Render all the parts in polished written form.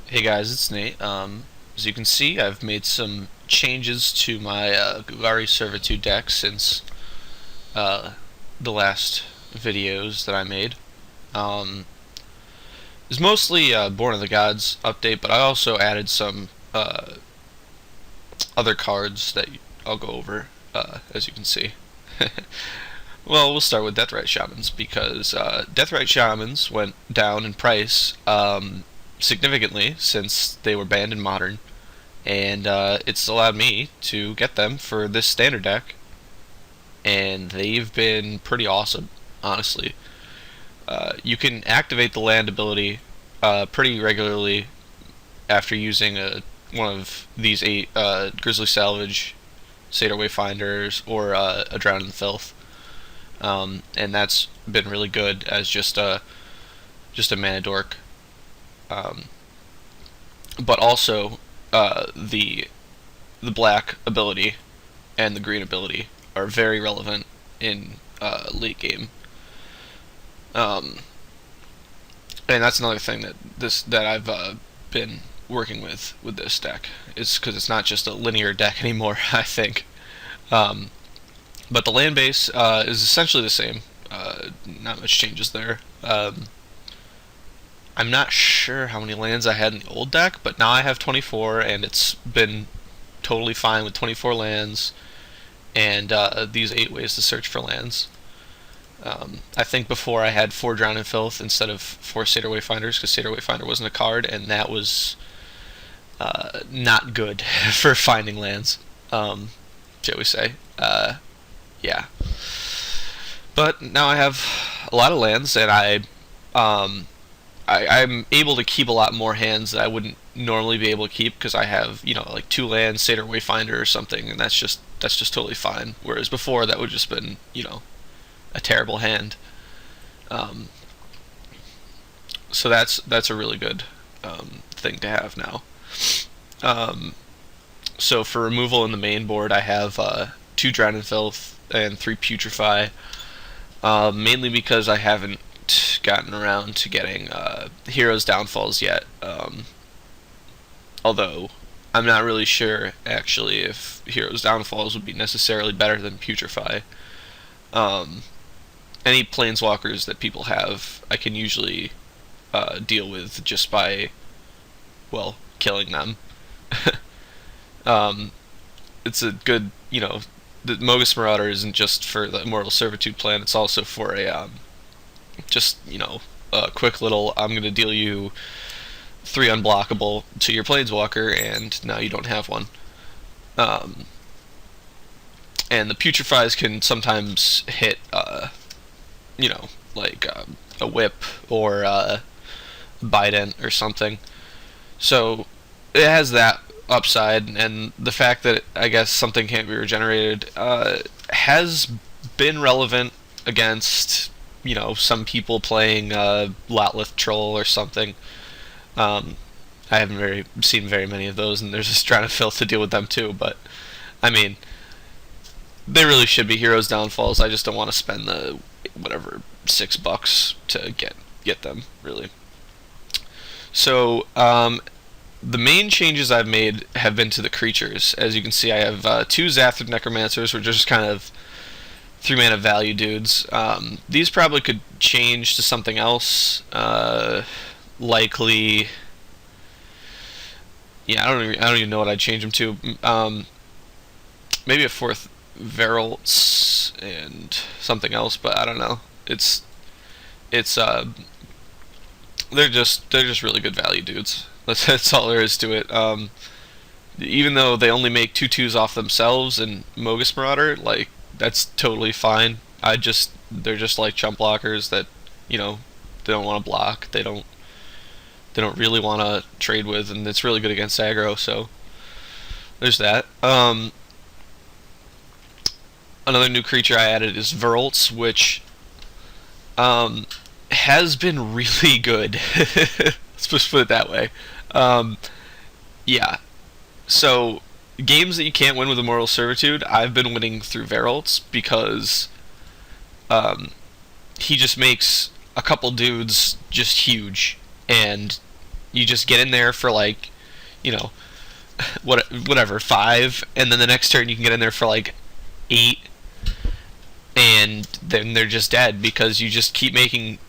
Hey guys, it's Nate. As you can see, I've made some changes to my Golgari Servitude deck since uh, the last videos that I made. It's mostly Born of the Gods update, but I also added some other cards that I'll go over, as you can see. Well, we'll start with Deathrite Shamans because Deathrite Shamans went down in price significantly since they were banned in Modern, and it's allowed me to get them for this standard deck, and they've been pretty awesome, honestly. You can activate the land ability pretty regularly after using one of these 8 Grizzly Salvage, Satyr Wayfinders, or a Drown in the Filth. And that's been really good as just a mana dork. Um, but also the black ability and the green ability are very relevant in late game. Um, and that's another thing that I've been working with this deck is because it's not just a linear deck anymore. I think. Um, but the land base is essentially the same. Not much changes there. I'm not sure how many lands I had in the old deck, but now I have 24, and it's been totally fine with 24 lands and these 8 ways to search for lands. I think before I had 4 Drown in Filth instead of 4 Satyr Wayfinders because Satyr Wayfinder wasn't a card, and that was not good for finding lands, shall we say. Yeah. But now I have a lot of lands, and I'm able to keep a lot more hands that I wouldn't normally be able to keep because I have like 2 lands, Satyr Wayfinder or something, and that's just totally fine. Whereas before that would just been a terrible hand. Um, so that's a really good thing to have now. Um, so for removal in the main board, I have 2 Drown in Filth and 3 Putrefy. Mainly because I haven't gotten around to getting Heroes Downfalls yet. Although I'm not really sure actually if Heroes Downfalls would be necessarily better than Putrefy. Um, any planeswalkers that people have, I can usually deal with just by, well, killing them. um, it's a good, the Mogus Marauder isn't just for the Immortal Servitude plan, it's also for just, a quick little, I'm going to deal you 3 unblockable to your Planeswalker, and now you don't have one. Um, and the Putrefies can sometimes hit, like a Whip or Bident or something. So it has that upside, and the fact that I guess something can't be regenerated has been relevant against some people playing Lotleth Troll or something. Um, I haven't seen very many of those, and there's just trying to Filth to deal with them too. But I mean, they really should be Heroes Downfalls. I just don't want to spend the whatever $6 to get them really. So the main changes I've made have been to the creatures. As you can see, I have 2 Zathrid Necromancers, which are just kind of 3 mana value dudes. These probably could change to something else. Likely, yeah, I don't even know what I'd change them to. Maybe a 4th Veralts and something else, but I don't know. It's they're just really good value dudes. That's all there is to it. Even though they only make 2/2s off themselves and Mogus Marauder, like that's totally fine. They're just like chump blockers that they don't want to block. They don't really want to trade with, and it's really good against aggro. So there's that. Another new creature I added is Veralts, which has been really good. Let's just put it that way. Um, yeah. So games that you can't win with Immortal Servitude, I've been winning through Veralts because um, he just makes a couple dudes just huge, and You just get in there for like, you know, whatever 5, and then the next turn you can get in there for like 8, and then they're just dead because you just keep making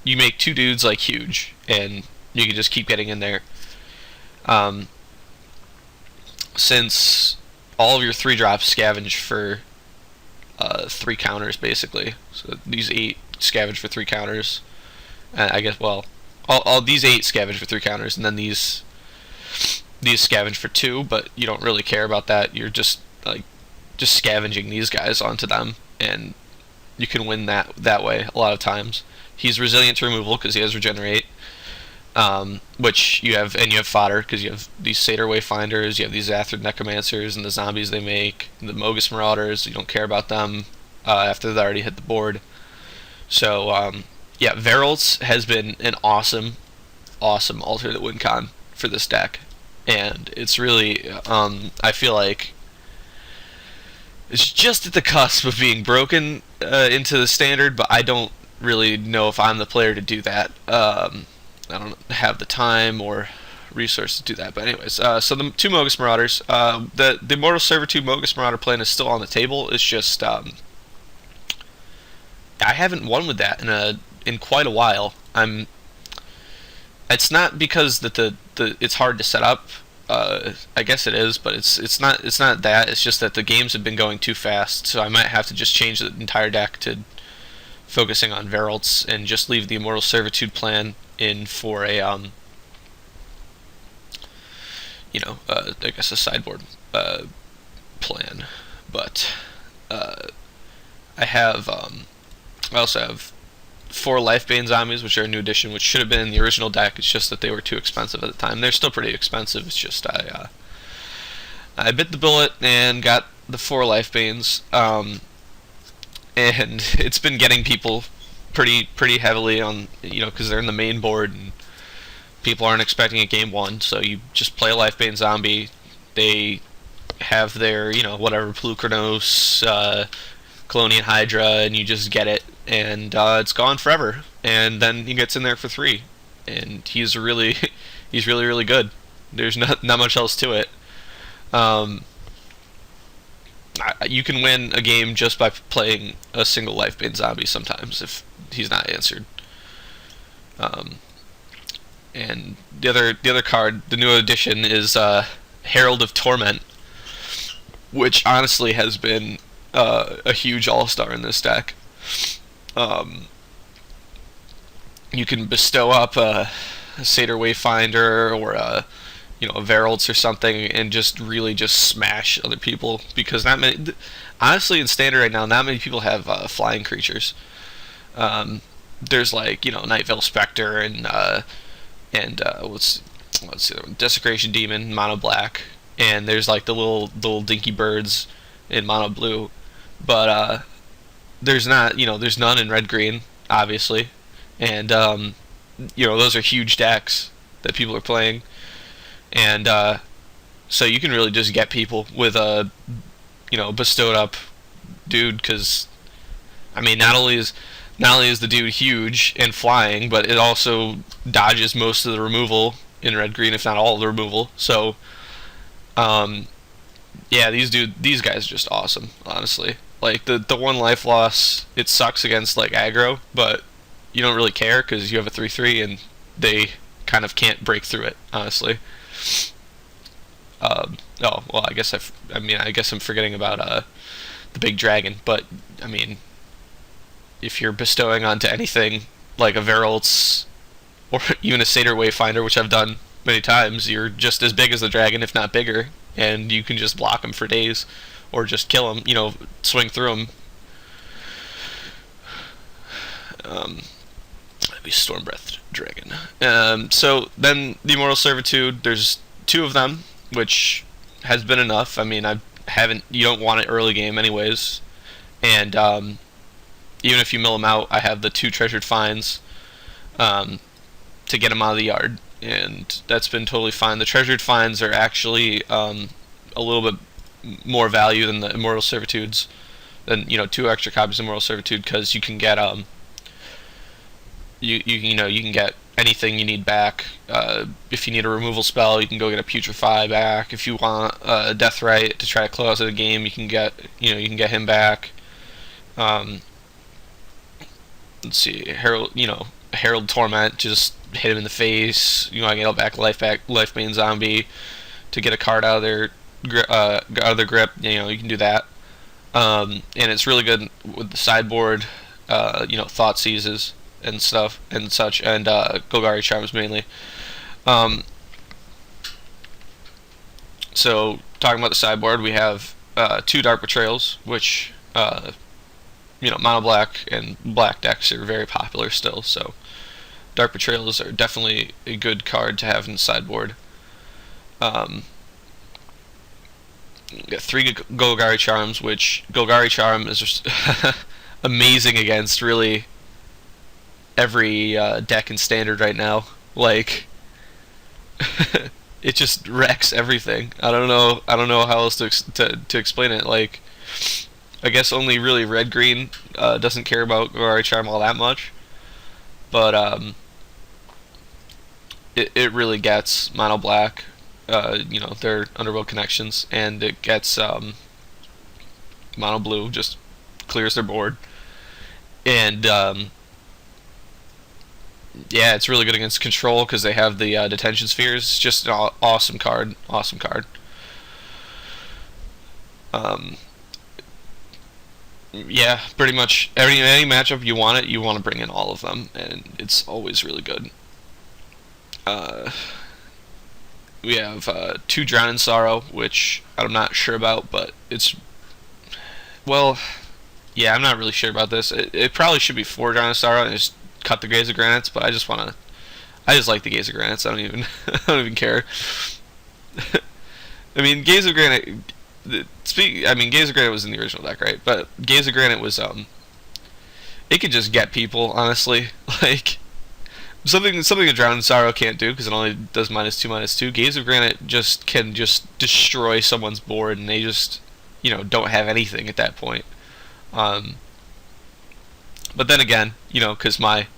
you make 2 dudes like huge, and you can just keep getting in there. Um, since all of your 3 drops scavenge for 3 counters basically, so these 8 scavenge for 3 counters. I guess all these 8 scavenge for 3 counters, and then these scavenge for 2, but you don't really care about that. You're just scavenging these guys onto them, and you can win that way a lot of times. He's resilient to removal because he has regenerate, which you have, and you have fodder because you have these Satyr Wayfinders, you have these Athrid Necromancers, and the zombies they make, the Mogus Marauders. You don't care about them after they already hit the board. So yeah, Verolts has been an awesome alternate win con for this deck, and it's really I feel like it's just at the cusp of being broken into the standard, but I don't really know if I'm the player to do that. I don't have the time or resources to do that. But anyways, so the 2 Mogus Marauders, the Immortal Servitude Mogus Marauder plan is still on the table. It's just I haven't won with that in quite a while. It's not because that the it's hard to set up. I guess it is, but it's not that. It's just that the games have been going too fast, so I might have to just change the entire deck to focusing on Verolts and just leave the Immortal Servitude plan in for a I guess a sideboard plan. But I also have 4 Lifebane zombies, which are a new addition, which should have been in the original deck. It's just that they were too expensive at the time. They're still pretty expensive. It's just I bit the bullet and got the 4 Lifebanes, and it's been getting people pretty heavily on, because they're in the main board and people aren't expecting a game 1. So you just play a Lifebane zombie. They have their whatever Plukernos, Colonian Hydra, and you just get it, and it's gone forever. And then he gets in there for 3, and he's really good. There's not much else to it. You can win a game just by playing a single Lifebane zombie sometimes if he's not answered. And the other card, the new addition, is Herald of Torment, which honestly has been a huge all-star in this deck. You can bestow up a Satyr Wayfinder or a Verolts or something, and just really just smash other people, because not many, honestly, in standard right now, not many people have flying creatures. There's like Night Veil Spectre and what's the other one? Desecration Demon, mono black, and there's like the little dinky birds in mono blue, but there's none in red green, obviously, and those are huge decks that people are playing. And so you can really just get people with a bestowed up dude, because not only is the dude huge and flying, but it also dodges most of the removal in red green, if not all of the removal. So yeah, these guys are just awesome, honestly. Like the 1 life loss, it sucks against like aggro, but you don't really care because you have a 3/3 and they kind of can't break through it, honestly. Oh well, I guess I'm forgetting about the big dragon, but if you're bestowing onto anything like a Verolts or even a Satyr Wayfinder, which I've done many times, you're just as big as the dragon, if not bigger, and you can just block them for days or just kill them, swing through them. That'd be Stormbreath Dragon. So then the Immortal Servitude, there's 2 of them, which has been enough. You don't want it early game anyways, and even if you mill them out, I have the 2 Treasured Finds to get them out of the yard, and that's been totally fine. The Treasured Finds are actually a little bit more value than the Immortal Servitudes, than 2 extra copies of Immortal Servitude, because you can get you can get anything you need back. If you need a removal spell, you can go get a Putrefy back. If you want a Deathrite to try to close out a game, you can get him back. Um, let's see, Herald Torment, just hit him in the face. You want to get life bane zombie to get a card out of their grip. You can do that. And it's really good with the sideboard. Thought seizes and stuff and such, and Golgari charms mainly. Um, so talking about the sideboard, we have two Dark Betrayals, which mono black and black decks are very popular still. So Dark Betrayals are definitely a good card to have in the sideboard. Got three Golgari charms, which Golgari charm is just amazing against really every deck in standard right now. Like, it just wrecks everything. I don't know how else to explain it. Like, I guess only really red green doesn't care about Golgari charm all that much, but it really gets mono black. Their underworld connections, and it gets mono blue, just clears their board, and it's really good against control because they have the detention spheres. Just an awesome card. Pretty much any matchup you want to bring in all of them, and it's always really good. We have two Drown in Sorrow, which I'm not sure about, but I'm not really sure about this. It probably should be 4 Drown in Sorrow and just cut the Gaze of Granites, but I just like the Gaze of Granites. I don't even care. I mean, Gaze of Granite. Gaze of Granite was in the original deck, right? But Gaze of Granite was it could just get people, honestly. Like, something a Drown in Sorrow can't do, because it only does -2/-2. Gaze of Granite can destroy someone's board, and they just don't have anything at that point. But then again, because my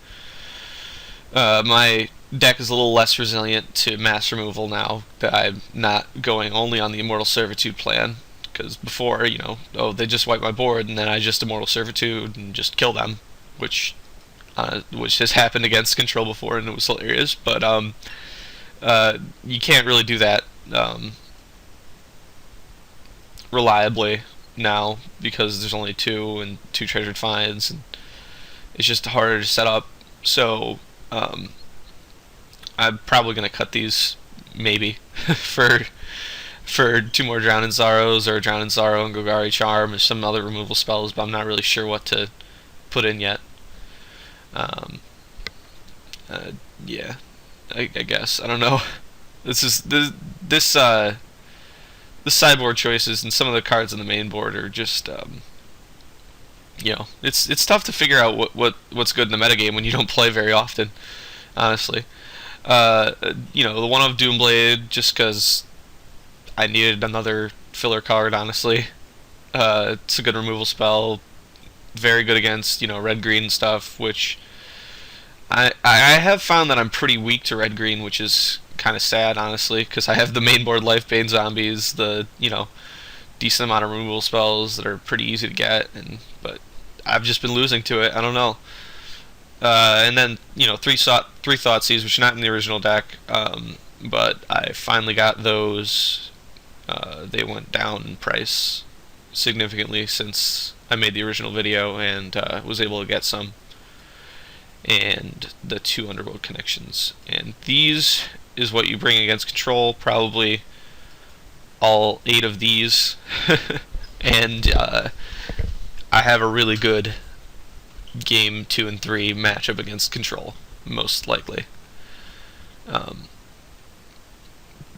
deck is a little less resilient to mass removal now that I'm not going only on the Immortal Servitude plan. Because before, they just wipe my board, and then I just Immortal Servitude and just kill them, which has happened against control before, and it was hilarious. But you can't really do that reliably now, because there's only 2 and 2 treasured finds, and it's just harder to set up. So I'm probably gonna cut these, maybe for 2 more Drown in Sorrows, or Drown in Sorrow and Golgari Charm, or some other removal spells, but I'm not really sure what to put in yet. I guess I don't know. This sideboard choices and some of the cards on the main board are just it's tough to figure out what's good in the metagame when you don't play very often, honestly. The one of Doomblade, just because I needed another filler card, honestly. It's a good removal spell, very good against red green stuff, which I have found that I'm pretty weak to red green, which is kind of sad, honestly, because I have the main board life bane zombies, the decent amount of removal spells that are pretty easy to get, but I've just been losing to it. I don't know. And then three thought seeds, which are not in the original deck, but I finally got those. They went down in price significantly since I made the original video, and was able to get some. And the 2 underworld connections, and these is what you bring against control, probably all 8 of these. And I have a really good game 2 and 3 matchup against control, most likely.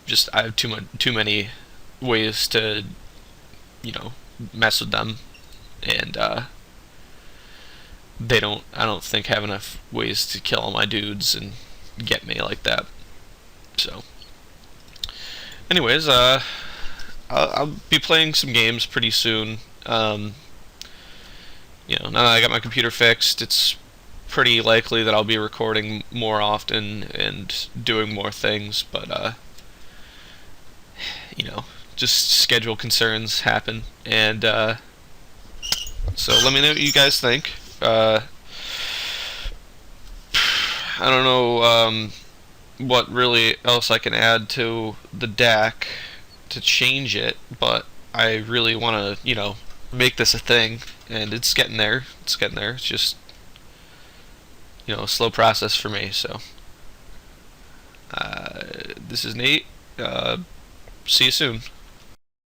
Just I have too many ways to mess with them, and I don't think have enough ways to kill all my dudes and get me like that. So anyways, I'll be playing some games pretty soon. Now that I got my computer fixed, it's pretty likely that I'll be recording more often and doing more things, but you know, just schedule concerns happen, and so let me know what you guys think. I don't know what really else I can add to the DAC to change it, but I really want to, make this a thing, and it's getting there. It's getting there. It's just, a slow process for me. So, this is Nate. See you soon.